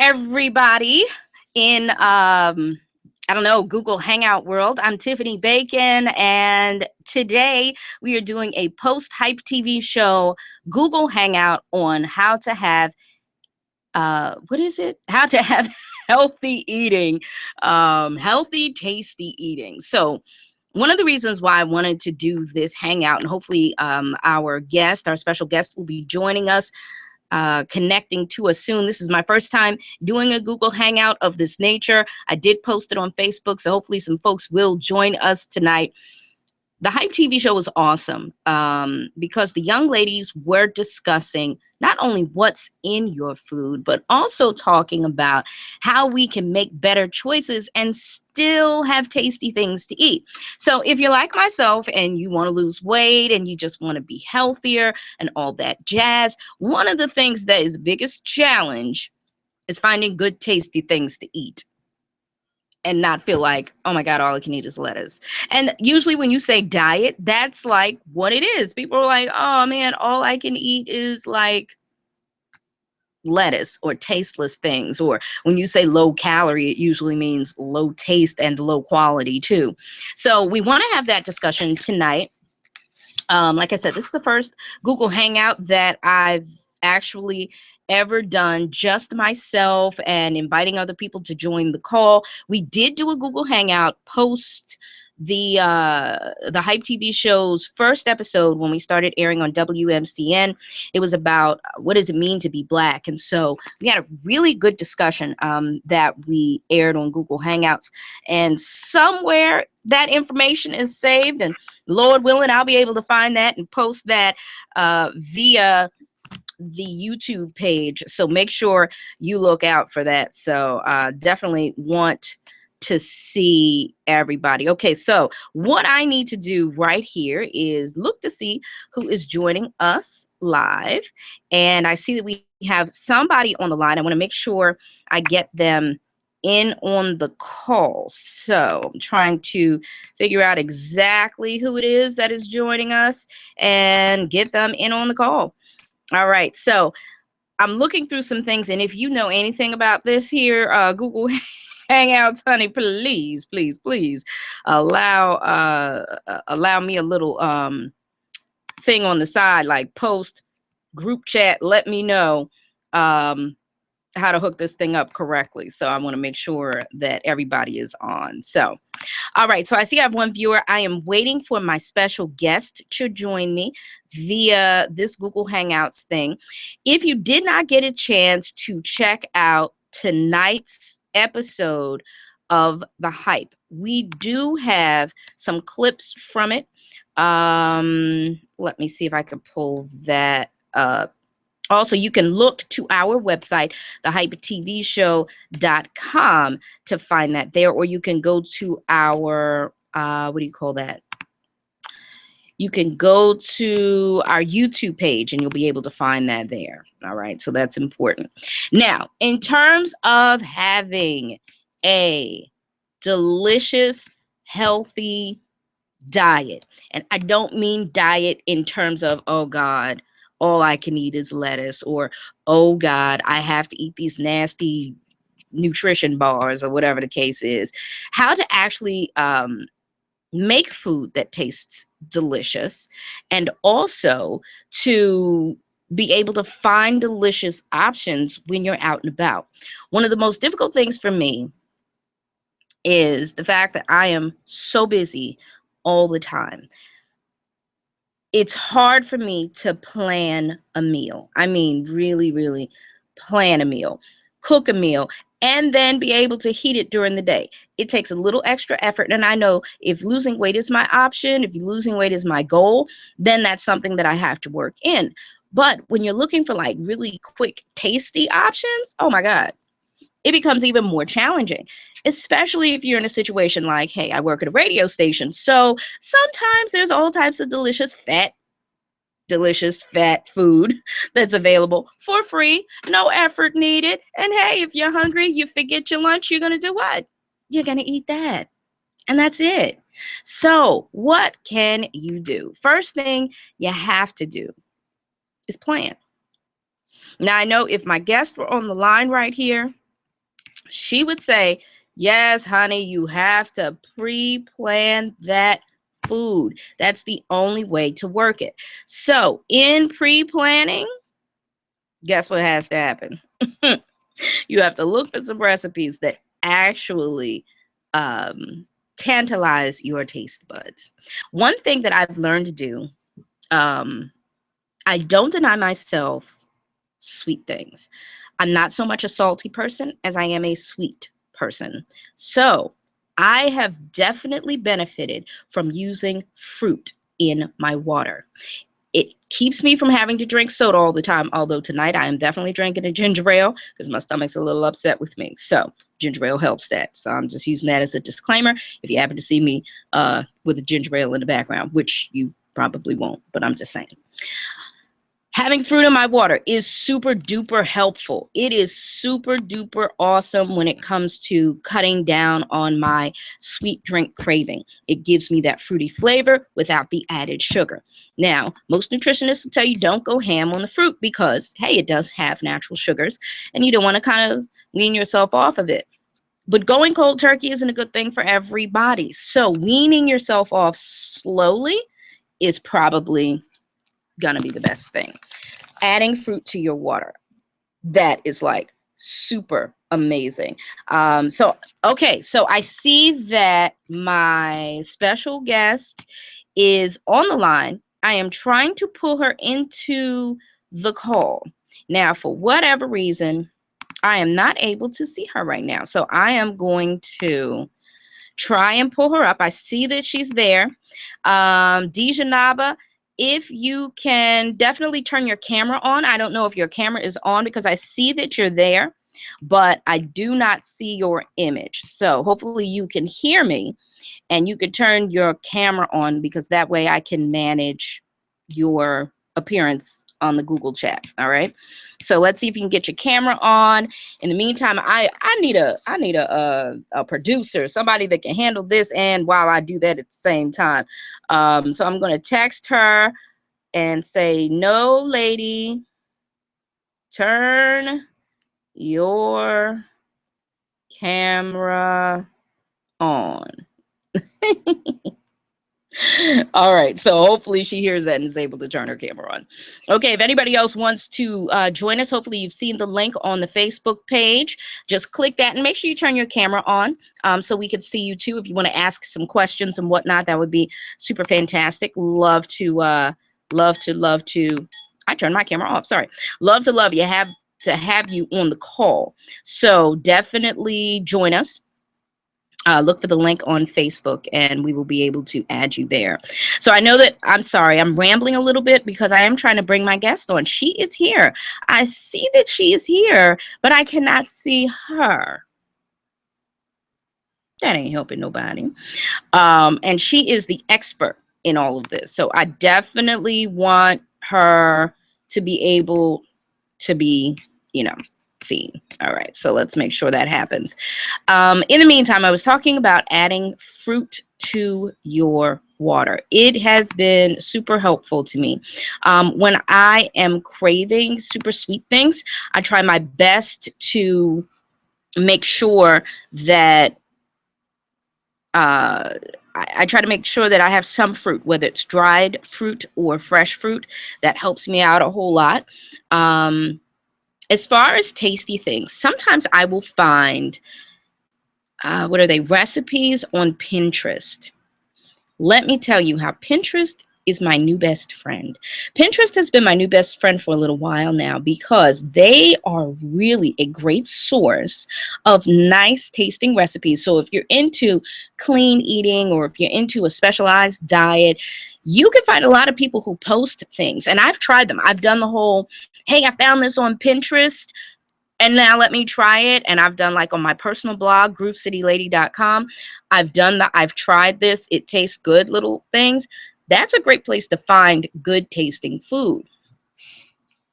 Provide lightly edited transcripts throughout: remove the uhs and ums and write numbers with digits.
everybody in I don't know, Google Hangout world. I'm Tiffany Bacon, and today we are doing a post-hype TV show Google Hangout on how to have what is it? How to have healthy eating, healthy, tasty eating. So one of the reasons why I wanted to do this hangout, and hopefully our special guest will be joining us, connecting to us soon. This is my first time doing a Google Hangout of this nature. I did post it on Facebook, so hopefully some folks will join us tonight. The Hype TV show was awesome because the young ladies were discussing not only what's in your food, but also talking about how we can make better choices and still have tasty things to eat. So if you're like myself and you want to lose weight and you just want to be healthier and all that jazz, one of the things that is biggest challenge is finding good, tasty things to eat and not feel like, oh my God, all I can eat is lettuce. And usually when you say diet, that's like what it is. People are like, oh man, all I can eat is like lettuce or tasteless things. Or when you say low calorie, it usually means low taste and low quality too. So we want to have that discussion tonight. Like I said, this is the first Google Hangout that I've actually ever done, just myself and inviting other people to join the call. We did do a Google Hangout post the Hype TV show's first episode when we started airing on WMCN. It was about what does it mean to be Black, and so we had a really good discussion that we aired on Google Hangouts, and somewhere that information is saved, and Lord willing, I'll be able to find that and post that via the YouTube page. So make sure you look out for that. So definitely want to see everybody. Okay, so what I need to do right here is look to see who is joining us live. And I see that we have somebody on the line. I want to make sure I get them in on the call. So I'm trying to figure out exactly who it is that is joining us and get them in on the call. All right, so I'm looking through some things, and if you know anything about this here, Google Hangouts, honey, please, please, please allow me a little thing on the side, like post, group chat, let me know how to hook this thing up correctly. So I want to make sure that everybody is on. So, all right. So I see I have one viewer. I am waiting for my special guest to join me via this Google Hangouts thing. If you did not get a chance to check out tonight's episode of The Hype, we do have some clips from it. Let me see if I can pull that up. Also, you can look to our website, thehypetvshow.com, to find that there, or you can go to our, what do you call that? You can go to our YouTube page and you'll be able to find that there. All right, so that's important. Now, in terms of having a delicious, healthy diet, and I don't mean diet in terms of, oh God, all I can eat is lettuce, or, oh God, I have to eat these nasty nutrition bars, or whatever the case is. How to actually make food that tastes delicious, and also to be able to find delicious options when you're out and about. One of the most difficult things for me is the fact that I am so busy all the time. It's hard for me to plan a meal. I mean, really, really plan a meal, cook a meal, and then be able to heat it during the day. It takes a little extra effort. And I know if losing weight is my option, if losing weight is my goal, then that's something that I have to work in. But when you're looking for like really quick, tasty options, oh my God, it becomes even more challenging, especially if you're in a situation like, hey, I work at a radio station. So sometimes there's all types of delicious fat food that's available for free, no effort needed. And hey, if you're hungry, you forget your lunch, you're going to do what? You're going to eat that. And that's it. So what can you do? First thing you have to do is plan. Now, I know if my guests were on the line right here, she would say, yes, honey, you have to pre-plan that food. That's the only way to work it. So in pre-planning, guess what has to happen? You have to look for some recipes that actually tantalize your taste buds. One thing that I've learned to do, I don't deny myself sweet things. I'm not so much a salty person as I am a sweet person. So I have definitely benefited from using fruit in my water. It keeps me from having to drink soda all the time, although tonight I am definitely drinking a ginger ale because my stomach's a little upset with me. So ginger ale helps that. So I'm just using that as a disclaimer. If you happen to see me with a ginger ale in the background, which you probably won't, but I'm just saying. Having fruit in my water is super duper helpful. It is super duper awesome when it comes to cutting down on my sweet drink craving. It gives me that fruity flavor without the added sugar. Now, most nutritionists will tell you don't go ham on the fruit because, hey, it does have natural sugars and you don't want to kind of wean yourself off of it. But going cold turkey isn't a good thing for everybody. So weaning yourself off slowly is probably gonna be the best thing. Adding fruit to your water, that is like super amazing. So I see that my special guest is on the line. I am trying to pull her into the call. Now, for whatever reason, I am not able to see her right now. So I am going to try and pull her up. I see that she's there. Dejenaba, if you can definitely turn your camera on. I don't know if your camera is on because I see that you're there, but I do not see your image. So hopefully you can hear me and you can turn your camera on because that way I can manage your appearance on the Google chat. All right. So let's see if you can get your camera on. In the meantime, I need a producer, somebody that can handle this. And while I do that at the same time, so I'm going to text her and say, no, lady, turn your camera on. All right, so hopefully she hears that and is able to turn her camera on. Okay, if anybody else wants to join us, hopefully you've seen the link on the Facebook page. Just click that and make sure you turn your camera on so we can see you too. If you want to ask some questions and whatnot, that would be super fantastic. Love to. I turned my camera off. Sorry. Love you. Have you on the call. So definitely join us. Look for the link on Facebook and we will be able to add you there. So I know that, I'm sorry, I'm rambling a little bit because I am trying to bring my guest on. She is here. I see that she is here, but I cannot see her. That ain't helping nobody. And she is the expert in all of this. So I definitely want her to be able to be, seen. All right, so let's make sure that happens. In the meantime, I was talking about adding fruit to your water. It has been super helpful to me. When I am craving super sweet things, I try my best to make sure that I try to make sure that I have some fruit, whether it's dried fruit or fresh fruit. That helps me out a whole lot. As far as tasty things, sometimes I will find, recipes on Pinterest. Let me tell you how Pinterest is my new best friend. Pinterest has been my new best friend for a little while now because they are really a great source of nice tasting recipes. So if you're into clean eating or if you're into a specialized diet, you can find a lot of people who post things. And I've tried them. I've done the whole, hey, I found this on Pinterest and now let me try it. And I've done like on my personal blog, groovecitylady.com. I've tried this. It tastes good, little things. That's a great place to find good tasting food.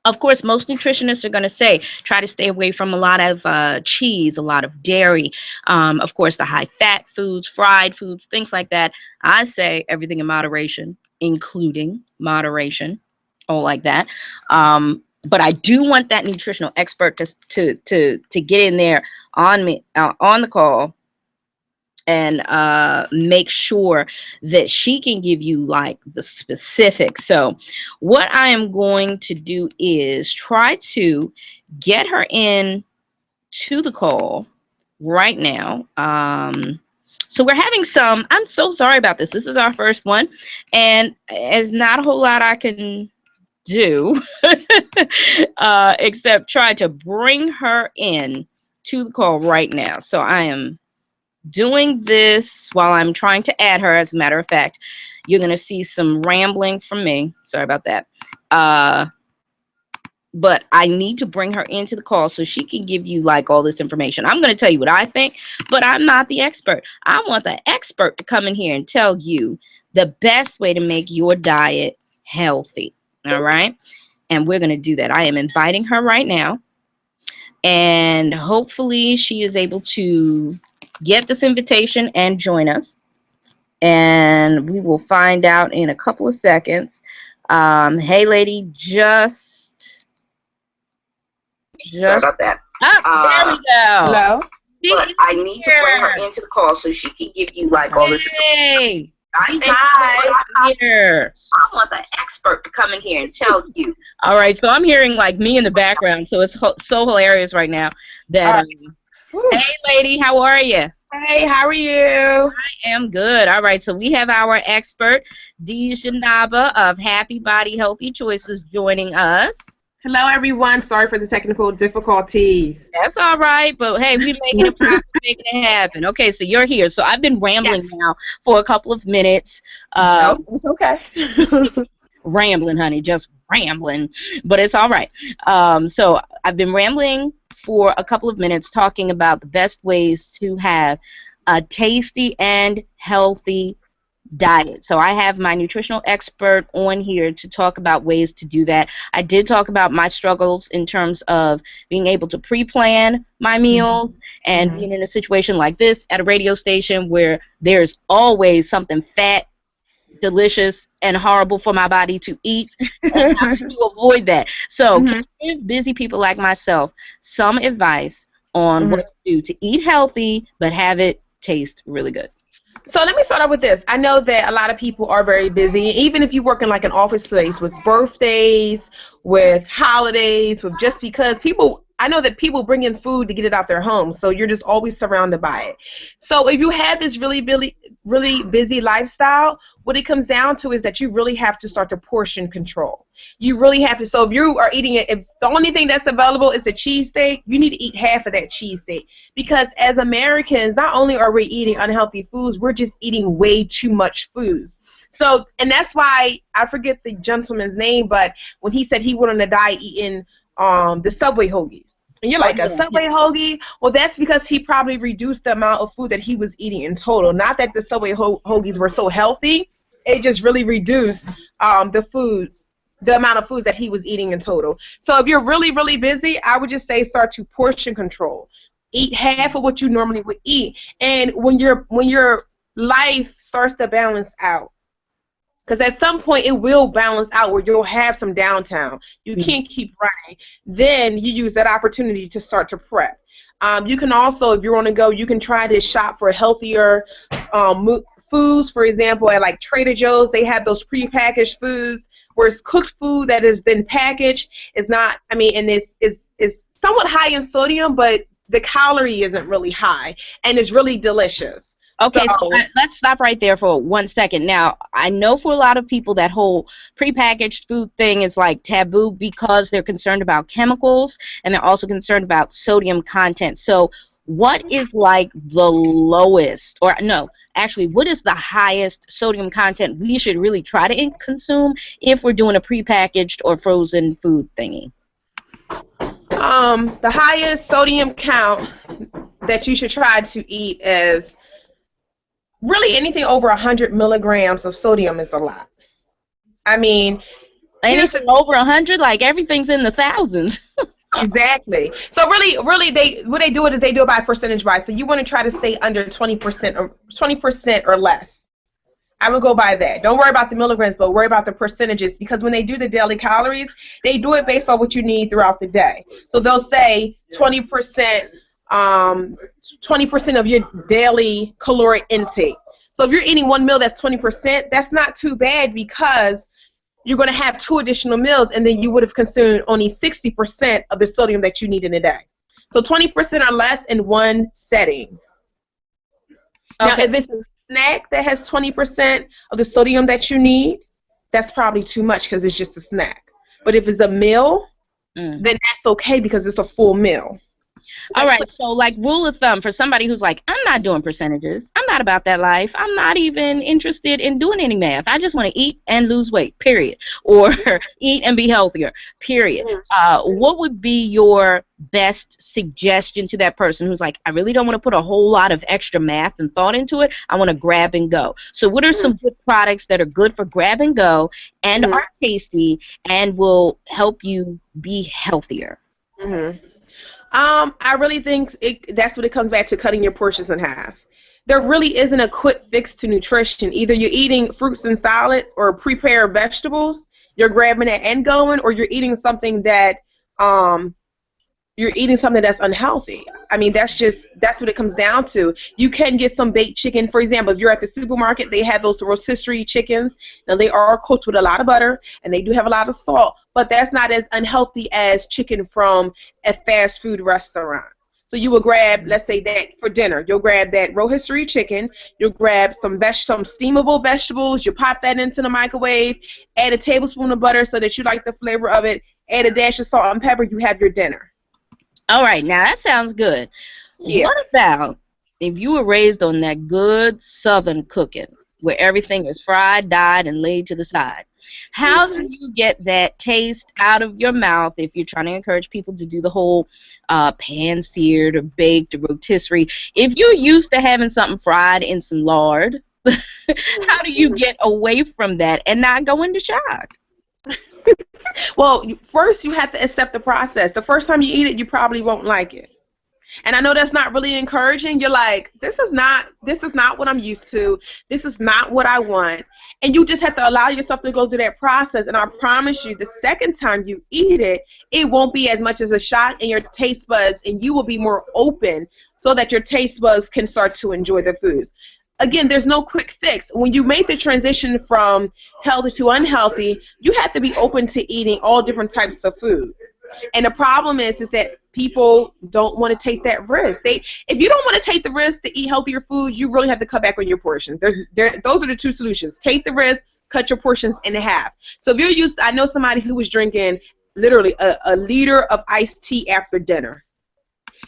Of course, most nutritionists are going to say, try to stay away from a lot of cheese, a lot of dairy, of course, the high fat foods, fried foods, things like that. I say everything in moderation, including moderation, all like that. but I do want that nutritional expert to get in there on me on the call and make sure that she can give you like the specifics. So what I am going to do is try to get her in to the call right now. So we're having some, I'm so sorry about this. This is our first one, and there's not a whole lot I can do except try to bring her in to the call right now. So I am doing this while I'm trying to add her. As a matter of fact, you're going to see some rambling from me. Sorry about that. But I need to bring her into the call so she can give you like all this information. I'm going to tell you what I think, but I'm not the expert. I want the expert to come in here and tell you the best way to make your diet healthy. All right. And we're going to do that. I am inviting her right now, and hopefully she is able to get this invitation and join us. And we will find out in a couple of seconds. Hey, lady, just sorry about that. There we go. Hello. But I need to bring her into the call so she can give you like all this. Hey. Hi. Here. I want the expert to come in here and tell you. All right, so I'm hearing like me in the background, so it's so hilarious right now that. Hey, lady, how are you? Hey, how are you? I am good. All right, so we have our expert, Dejenaba of Happy Body Healthy Choices, joining us. Hello, everyone. Sorry for the technical difficulties. That's all right, but hey, we're making it pop, making it happen. Okay, so you're here. So I've been rambling now for a couple of minutes. It's okay. Rambling, honey, just rambling, but it's all right. So I've been rambling for a couple of minutes talking about the best ways to have a tasty and healthy diet. So I have my nutritional expert on here to talk about ways to do that. I did talk about my struggles in terms of being able to pre-plan my meals and being in a situation like this at a radio station where there's always something fat, delicious, and horrible for my body to eat, and how to avoid that. So can you give busy people like myself some advice on what to do to eat healthy but have it taste really good? So let me start off with this. I know that a lot of people are very busy, even if you work in like an office place with birthdays, with holidays, with just because people, I know that people bring in food to get it out their homes, so you're just always surrounded by it. So if you have this really busy lifestyle, what it comes down to is that you really have to start to portion control. You really have to. So if you are eating it, if the only thing that's available is a cheesesteak, you need to eat half of that cheesesteak. Because as Americans, not only are we eating unhealthy foods, we're just eating way too much foods. So, and that's why, I forget the gentleman's name, but when he said he went on a diet eating the Subway hoagies. And you're like, a Subway hoagie? Well, that's because he probably reduced the amount of food that he was eating in total. Not that the Subway hoagies were so healthy. It just really reduced the amount of foods that he was eating in total. So if you're really busy, I would just say start to portion control. Eat half of what you normally would eat. And when your life starts to balance out, because at some point it will balance out where you'll have some downtime. You can't keep running. Then you use that opportunity to start to prep. You can also, if you're on the go, you can try to shop for healthier foods. For example, at like Trader Joe's, they have those prepackaged foods where it's cooked food that has been packaged. It's not, I mean, and it's somewhat high in sodium, but the calorie isn't really high, and it's really delicious. Okay, so let's stop right there for 1 second. Now, I know for a lot of people that whole prepackaged food thing is like taboo because they're concerned about chemicals and they're also concerned about sodium content. So what is like the lowest, or no, actually, what is the highest sodium content we should really try to consume if we're doing a prepackaged or frozen food thingy? The highest sodium count that you should try to eat is really anything over 100 milligrams of sodium is a lot. I mean, anything over 100, like everything's in the thousands. Exactly. So really, what they do it is they do it by percentage wise. So you want to try to stay under 20% or less. I would go by that. Don't worry about the milligrams, but worry about the percentages, because when they do the daily calories, they do it based on what you need throughout the day. So they'll say 20%, 20% of your daily caloric intake. So if you're eating one meal that's 20%, that's not too bad, because you're going to have 2 additional meals, and then you would have consumed only 60% of the sodium that you need in a day. So 20% or less in one setting. Now, if it's a snack that has 20% of the sodium that you need, that's probably too much because it's just a snack. But if it's a meal, then that's okay because it's a full meal. All right, so like rule of thumb for somebody who's like, I'm not doing percentages. I'm not about that life. I'm not even interested in doing any math. I just want to eat and lose weight, period. Or eat and be healthier, period. What would be your best suggestion to that person who's like, I really don't want to put a whole lot of extra math and thought into it. I want to grab and go. So what are some good products that are good for grab and go and are tasty and will help you be healthier? I really think that's what it comes back to, cutting your portions in half. There really isn't a quick fix to nutrition. Either you're eating fruits and salads or prepared vegetables, you're grabbing it and going, or you're eating something that that's unhealthy. I mean, that's what it comes down to. You can get some baked chicken. For example, if you're at the supermarket, they have those rotisserie chickens. Now, they are cooked with a lot of butter, and they do have a lot of salt, but that's not as unhealthy as chicken from a fast food restaurant. So you will grab, let's say that for dinner, you'll grab that rotisserie chicken, you'll grab some steamable vegetables, you pop that into the microwave, add a tablespoon of butter so that you like the flavor of it, add a dash of salt and pepper, you have your dinner. All right, now that sounds good. Yeah. What about if you were raised on that good Southern cooking where everything is fried, dyed, and laid to the side? How do you get that taste out of your mouth if you're trying to encourage people to do the whole pan-seared or baked or rotisserie? If you're used to having something fried in some lard, how do you get away from that and not go into shock? Well, first you have to accept the process. The first time you eat it, you probably won't like it. And I know that's not really encouraging. You're like, this is not what I'm used to. This is not what I want. And you just have to allow yourself to go through that process. And I promise you, the second time you eat it, it won't be as much as a shock in your taste buds, and you will be more open so that your taste buds can start to enjoy the foods. Again, there's no quick fix. When you make the transition from healthy to unhealthy, you have to be open to eating all different types of food. And the problem is that people don't want to take that risk. If you don't want to take the risk to eat healthier foods, you really have to cut back on your portions. Those are the two solutions. Take the risk, cut your portions in half. So if you're I know somebody who was drinking literally a liter of iced tea after dinner.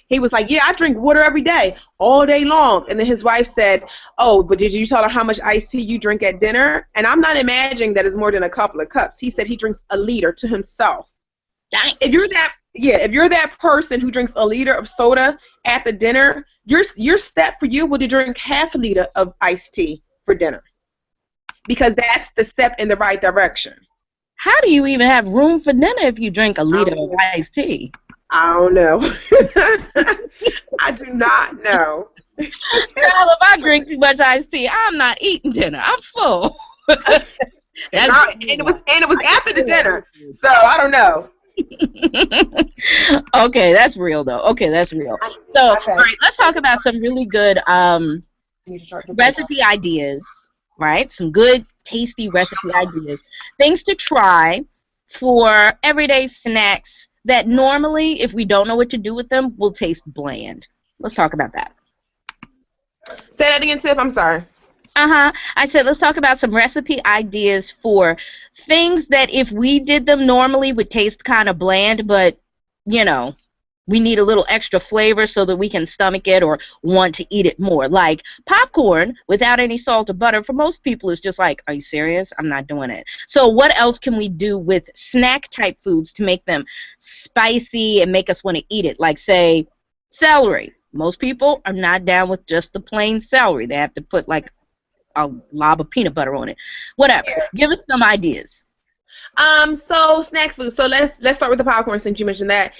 He was like, yeah, I drink water every day, all day long. And then his wife said, oh, but did you tell her how much iced tea you drink at dinner? And I'm not imagining that it's more than a couple of cups. He said he drinks a liter to himself. If you're that person who drinks a liter of soda after dinner, your step for you would to drink half a liter of iced tea for dinner, because that's the step in the right direction. How do you even have room for dinner if you drink a liter of iced tea? I don't know. I do not know. Girl, if I drink too much iced tea, I'm not eating dinner. I'm full. And it was after the dinner, so I don't know. Okay, that's real though. Okay, that's real. So, all right, let's talk about some really good recipe ideas, right? Some good, tasty recipe ideas. Things to try for everyday snacks that normally, if we don't know what to do with them, will taste bland. Let's talk about that. Say that again, Tiff. I'm sorry. I said let's talk about some recipe ideas for things that if we did them normally would taste kind of bland, but, you know, we need a little extra flavor so that we can stomach it or want to eat it more. Like popcorn without any salt or butter, for most people is just like, are you serious? I'm not doing it. So what else can we do with snack type foods to make them spicy and make us want to eat it? Like, say, celery. Most people are not down with just the plain celery. They have to put like a lob of peanut butter on it. Whatever. Give us some ideas. So snack food. So let's start with the popcorn since you mentioned that.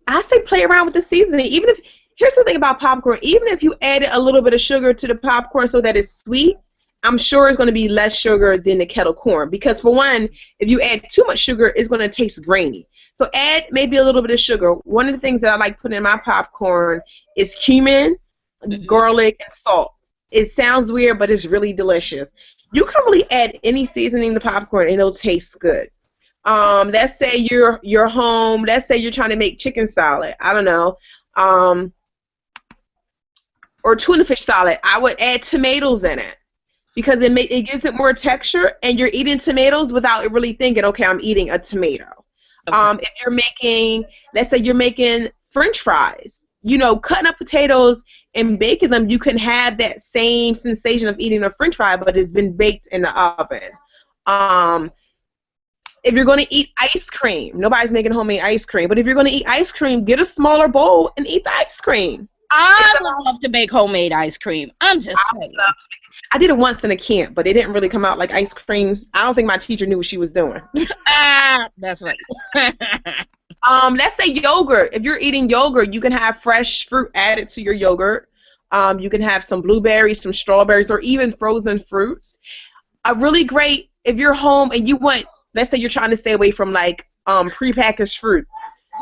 I say play around with the seasoning. Here's the thing about popcorn, even if you added a little bit of sugar to the popcorn so that it's sweet, I'm sure it's going to be less sugar than the kettle corn, because for one, if you add too much sugar, it's going to taste grainy. So add maybe a little bit of sugar. One of the things that I like putting in my popcorn is cumin, garlic, and salt. It sounds weird, but it's really delicious. You can really add any seasoning to popcorn, and it'll taste good. Let's say you're home. Let's say you're trying to make chicken salad. I don't know. Or tuna fish salad. I would add tomatoes in it, because it gives it more texture, and you're eating tomatoes without really thinking, okay, I'm eating a tomato. Okay. If you're making, let's say you're making French fries, you know, cutting up potatoes and baking them, you can have that same sensation of eating a French fry, but it's been baked in the oven. If you're going to eat ice cream, nobody's making homemade ice cream, but if you're going to eat ice cream, get a smaller bowl and eat the ice cream. I would love to make homemade ice cream. I'm just saying. I did it once in a camp, but it didn't really come out like ice cream. I don't think my teacher knew what she was doing. That's right. Let's say yogurt. If you're eating yogurt, you can have fresh fruit added to your yogurt. You can have some blueberries, some strawberries, or even frozen fruits. A really great, if you're home and you want, let's say you're trying to stay away from like prepackaged fruit,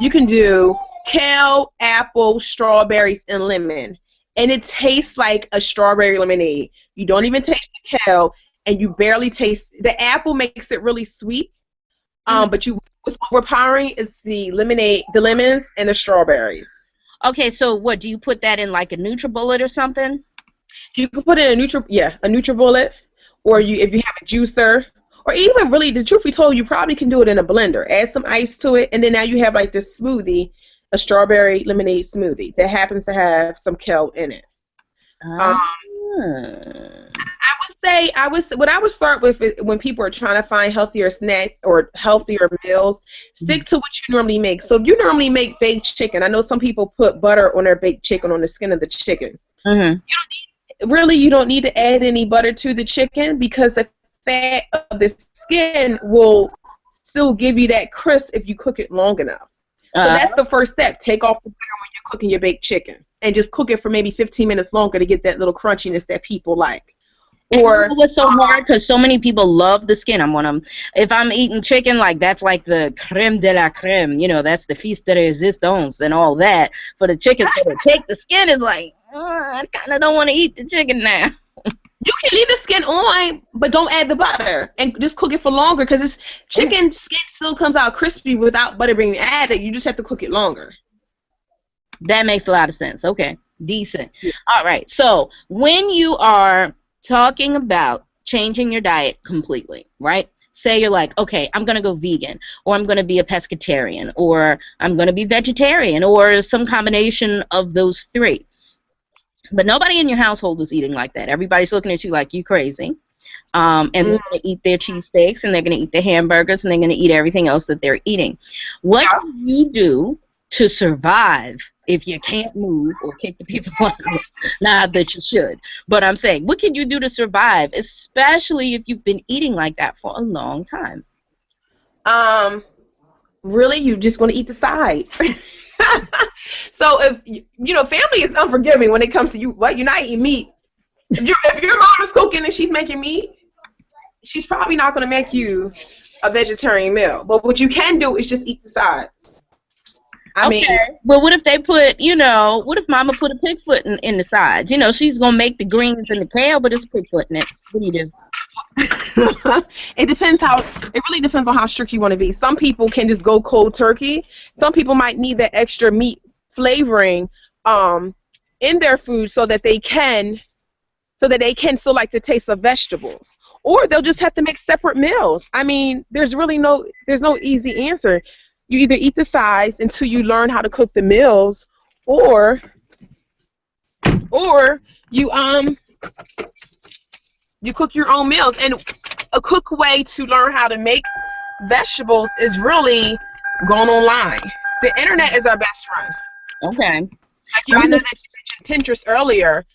you can do kale, apple, strawberries, and lemon. And it tastes like a strawberry lemonade. You don't even taste the kale, and you barely taste the apple. Makes it really sweet. But what's overpowering is the lemonade, the lemons, and the strawberries. Okay, so what do you put that in, like a NutriBullet or something? You can put it in a NutriBullet, or if you have a juicer, or even really, the truth be told, you probably can do it in a blender. Add some ice to it, and then now you have like this smoothie, a strawberry lemonade smoothie that happens to have some kale in it. What I would start with is, when people are trying to find healthier snacks or healthier meals, stick to what you normally make. So if you normally make baked chicken, I know some people put butter on their baked chicken, on the skin of the chicken. You don't need to add any butter to the chicken, because the fat of the skin will still give you that crisp if you cook it long enough. So that's the first step. Take off the butter when you're cooking your baked chicken, and just cook it for maybe 15 minutes longer to get that little crunchiness that people like. Or it was so hard because so many people love the skin. If I'm eating chicken, like that's like the creme de la creme, you know, that's the feast de resistance and all that for the chicken. So to take the skin is like, I kind of don't want to eat the chicken now. You can leave the skin on, but don't add the butter, and just cook it for longer, because chicken skin still comes out crispy without butter being added. You just have to cook it longer. That makes a lot of sense. Okay, decent. Yeah. All right, so when you are talking about changing your diet completely, right? Say you're like, okay, I'm going to go vegan, or I'm going to be a pescatarian, or I'm going to be vegetarian, or some combination of those three. But nobody in your household is eating like that. Everybody's looking at you like you crazy. And they're going to eat their cheesesteaks, and they're going to eat their hamburgers, and they're going to eat everything else that they're eating. What can you do to survive if you can't move or kick the people out? Not that you should, but I'm saying, what can you do to survive, especially if you've been eating like that for a long time? Really, you're just going to eat the sides. So if family is unforgiving when it comes to you're not eating meat. If your mom is cooking and she's making meat, she's probably not going to make you a vegetarian meal. But what you can do is just eat the sides. I mean, but what if they put, what if Mama put a pig foot in the sides? She's gonna make the greens and the kale, but it's a pig foot in it. What do you do? It really depends on how strict you want to be. Some people can just go cold turkey. Some people might need that extra meat flavoring in their food so that they can still like the taste of vegetables. Or they'll just have to make separate meals. I mean, there's no easy answer. You either eat the sides until you learn how to cook the meals, or you cook your own meals. And a quick way to learn how to make vegetables is really going online. The internet is our best friend. Okay. I know that you mentioned Pinterest earlier.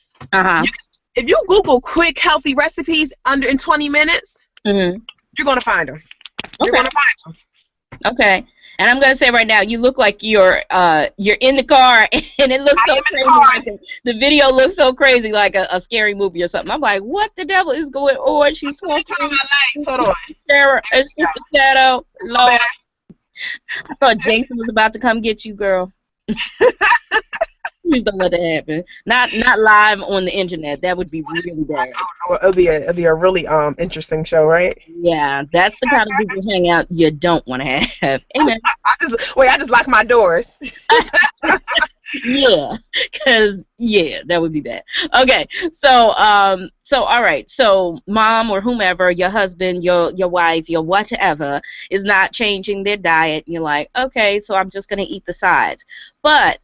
If you Google quick, healthy recipes in 20 minutes, you're going to find them. You're going to find them. Okay. And I'm gonna say right now, you look like you're in the car, and it looks I so am in the crazy. car. Like the video looks so crazy, like a scary movie or something. I'm like, what the devil is going on? She's Turn on smoking. my lights. Hold on. Sarah, There it's we just a shadow. go. Lord, Better. I thought Jason was about to come get you, girl. Please don't let that happen. Not live on the internet. That would be really bad. It'll be a really interesting show, right? Yeah, that's the kind of Google Hangout you don't want to have. Amen. I just lock my doors. Yeah, because that would be bad. Okay, so all right, so mom or whomever, your husband, your wife, your whatever, is not changing their diet. You're like, okay, so I'm just gonna eat the sides. But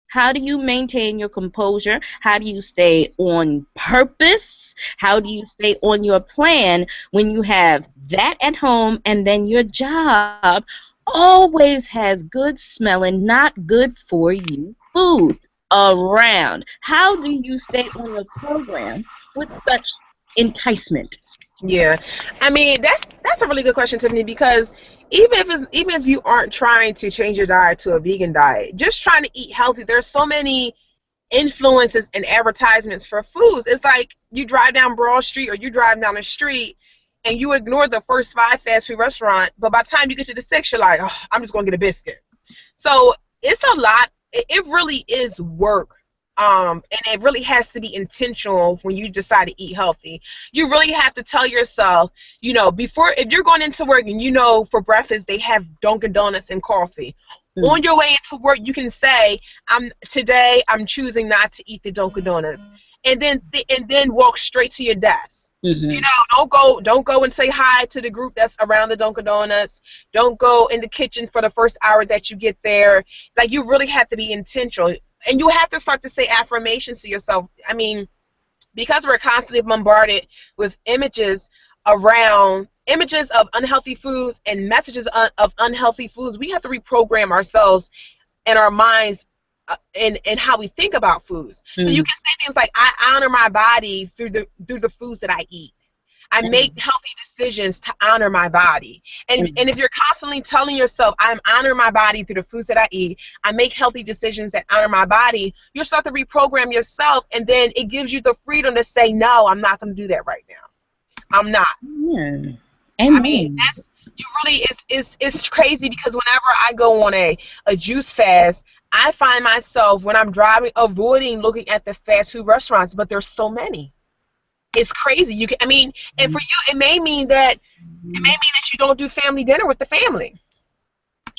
how do you maintain your composure? How do you stay on purpose? How do you stay on your plan when you have that at home and then your job always has good smelling, not good for you food around? How do you stay on your program with such enticement? Yeah, I mean that's a really good question, Tiffany, because even if you aren't trying to change your diet to a vegan diet, just trying to eat healthy, there's so many influences and advertisements for foods. It's like you drive down Broad Street or you drive down the street and you ignore the first 5 fast food restaurant, but by the time you get to the sixth, you're like, oh, I'm just gonna get a biscuit. So it's a lot. It really is work. And it really has to be intentional when you decide to eat healthy. You really have to tell yourself, before, if you're going into work and for breakfast they have Dunkin' Donuts and coffee. On your way into work, you can say, today I'm choosing not to eat the Dunkin' Donuts, and then walk straight to your desk. Mm-hmm. Don't go and say hi to the group that's around the Dunkin' Donuts. Don't go in the kitchen for the first hour that you get there. Like, you really have to be intentional, and you have to start to say affirmations to yourself. I mean, because we're constantly bombarded with images of unhealthy foods and messages of unhealthy foods, we have to reprogram ourselves and our minds and how we think about foods. So you can say things like, I honor my body through the foods that I eat. I make healthy decisions to honor my body. And if you're constantly telling yourself, I'm honoring my body through the foods that I eat, I make healthy decisions that honor my body, you'll start to reprogram yourself, and then it gives you the freedom to say, no, I'm not going to do that right now. I'm not. Yeah. I mean, it's crazy, because whenever I go on a juice fast, I find myself, when I'm driving, avoiding looking at the fast food restaurants, but there's so many. It's crazy. And for you, it may mean that you don't do family dinner with the family.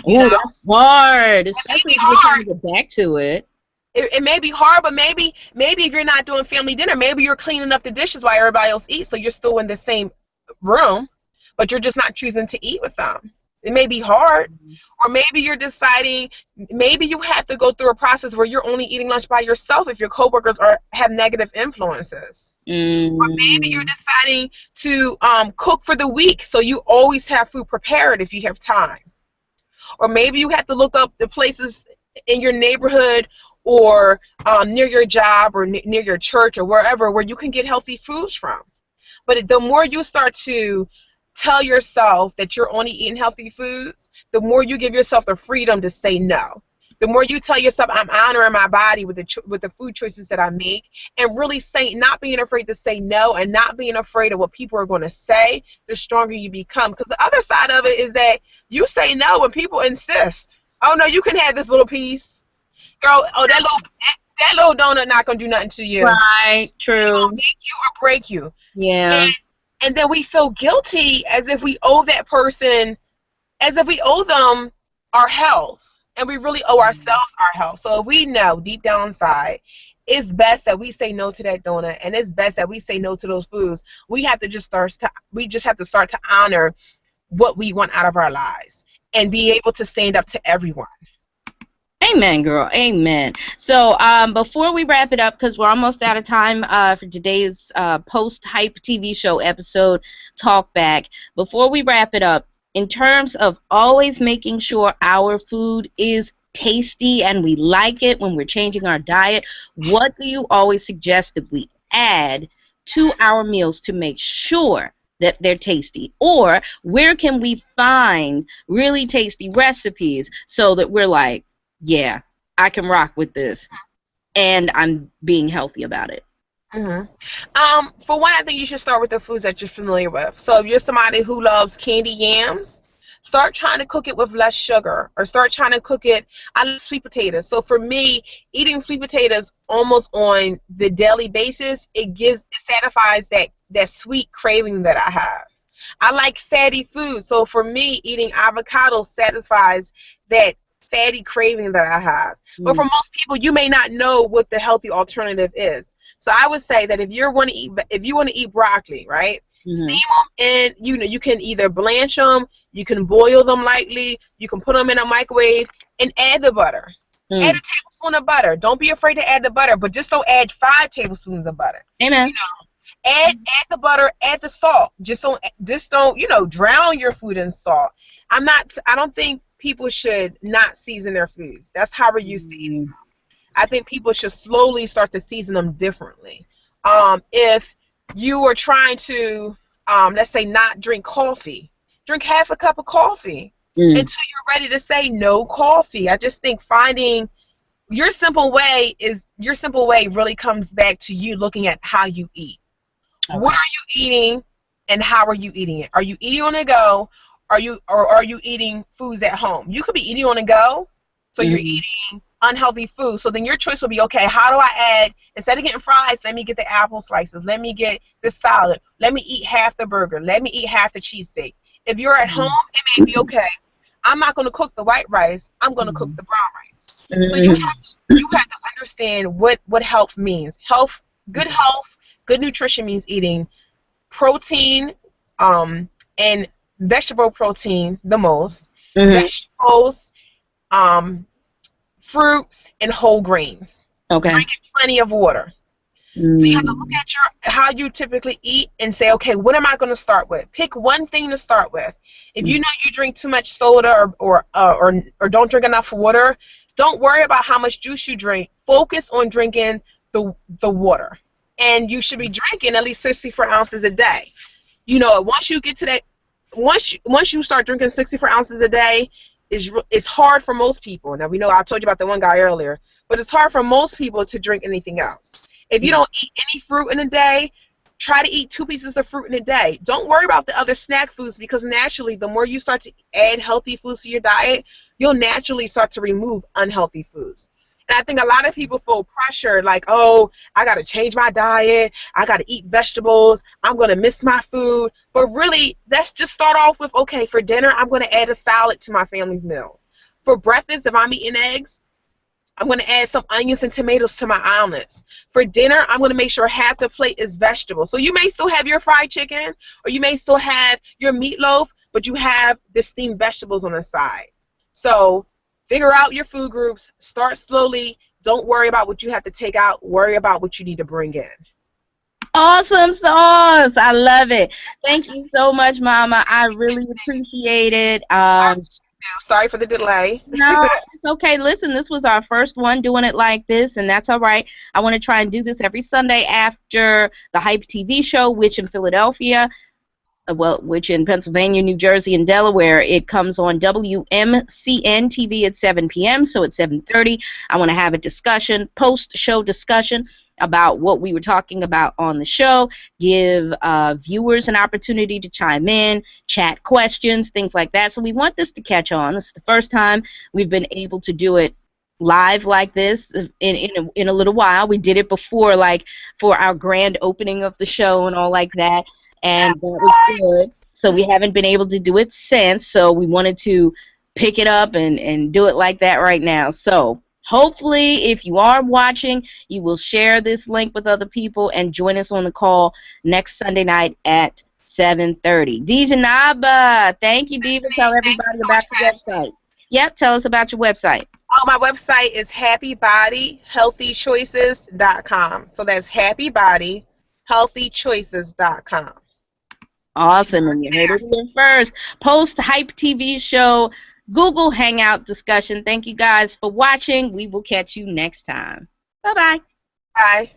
Yeah, that's hard. Especially if you're trying to get back to it. It may be hard, but maybe if you're not doing family dinner, maybe you're cleaning up the dishes while everybody else eats, so you're still in the same room, but you're just not choosing to eat with them. It may be hard. Or maybe you're deciding, maybe you have to go through a process where you're only eating lunch by yourself if your coworkers have negative influences. Or maybe you're deciding to cook for the week, so you always have food prepared if you have time. Or maybe you have to look up the places in your neighborhood or near your job or near your church or wherever where you can get healthy foods from. But the more you start to tell yourself that you're only eating healthy foods, the more you give yourself the freedom to say no. The more you tell yourself, I'm honoring my body with the food choices that I make, and really not being afraid to say no and not being afraid of what people are going to say, the stronger you become. Because the other side of it is that you say no when people insist. Oh, no, you can have this little piece. Girl, that little donut not going to do nothing to you. Right, true. It'll make you or break you. Yeah. And then we feel guilty as if we owe that person, as if we owe them our health. And we really owe ourselves our health. So if we know deep down inside, it's best that we say no to that donut, and it's best that we say no to those foods. We just have to start to honor what we want out of our lives and be able to stand up to everyone. Amen, girl. Amen. So before we wrap it up, because we're almost out of time for today's post-hype TV show episode, Talk Back, before we wrap it up, in terms of always making sure our food is tasty and we like it when we're changing our diet, what do you always suggest that we add to our meals to make sure that they're tasty? Or where can we find really tasty recipes so that we're like, yeah, I can rock with this and I'm being healthy about it? For one, I think you should start with the foods that you're familiar with. So if you're somebody who loves candy yams, start trying to cook it with less sugar, or start trying to cook it. I love sweet potatoes. So for me, eating sweet potatoes almost on the daily basis, it satisfies that sweet craving that I have. I like fatty food. So for me, eating avocado satisfies that fatty craving that I have. But for most people, you may not know what the healthy alternative is. So I would say that if you want to eat broccoli, right? Steam them, and you can either blanch them, you can boil them lightly, you can put them in a microwave, and add the butter. Add a tablespoon of butter. Don't be afraid to add the butter, but just don't add 5 tablespoons of butter. Amen. Add the butter, add the salt. Just don't drown your food in salt. I don't think people should not season their foods. That's how we're used to eating food. I think people should slowly start to season them differently. If you were trying to, let's say, not drink coffee, drink half a cup of coffee until you're ready to say no coffee. I just think finding your simple way really comes back to you looking at how you eat. Okay. What are you eating and how are you eating it? Are you eating on the go? Are you eating foods at home? You could be eating on the go, so you're eating unhealthy food. So then your choice will be, okay, how do I add, instead of getting fries, let me get the apple slices, let me get the salad, let me eat half the burger, let me eat half the cheesesteak. If you're at home, it may be, okay, I'm not going to cook the white rice, I'm going to cook the brown rice. So you have to understand what health means. Good nutrition means eating protein and vegetable protein the most, vegetables, fruits, and whole grains. Okay. Drinking plenty of water. So you have to look at how you typically eat and say, okay, what am I going to start with? Pick one thing to start with. If you know you drink too much soda or don't drink enough water, don't worry about how much juice you drink. Focus on drinking the water. And you should be drinking at least 64 ounces a day. Once you get to that, once you start drinking 64 ounces a day, it's hard for most people. Now, we know I told you about the one guy earlier, but it's hard for most people to drink anything else. If you don't eat any fruit in a day, try to eat 2 pieces of fruit in a day. Don't worry about the other snack foods, because naturally, the more you start to add healthy foods to your diet, you'll naturally start to remove unhealthy foods. And I think a lot of people feel pressure, like, oh, I got to change my diet, I got to eat vegetables, I'm going to miss my food. But really, let's just start off with, okay, for dinner, I'm going to add a salad to my family's meal. For breakfast, if I'm eating eggs, I'm going to add some onions and tomatoes to my omelets. For dinner, I'm going to make sure half the plate is vegetables. So you may still have your fried chicken, or you may still have your meatloaf, but you have the steamed vegetables on the side. So figure out your food groups. Start slowly. Don't worry about what you have to take out. Worry about what you need to bring in. Awesome sauce. I love it. Thank you so much, Mama. I really appreciate it. Sorry for the delay. No, it's okay. Listen, this was our first one doing it like this, and that's all right. I want to try and do this every Sunday after the Hype TV show, which in Philadelphia, which in Pennsylvania, New Jersey, and Delaware, it comes on WMCN TV at 7 p.m., so at 7:30. I want to have a discussion, post-show discussion about what we were talking about on the show, give viewers an opportunity to chime in, chat questions, things like that. So we want this to catch on. This is the first time we've been able to do it live like this in a little while. We did it before, like for our grand opening of the show and all like that, and that was good. So we haven't been able to do it since, so we wanted to pick it up and do it like that right now. So hopefully, if you are watching, you will share this link with other people and join us on the call next Sunday night at 7:30. Dejenaba, thank you, Diva. Tell everybody about your website. Yep, tell us about your website. Oh, my website is happybodyhealthychoices.com. So that's happybodyhealthychoices.com. Awesome, and you heard it here first. Post-Hype TV show, Google Hangout discussion. Thank you guys for watching. We will catch you next time. Bye-bye. Bye.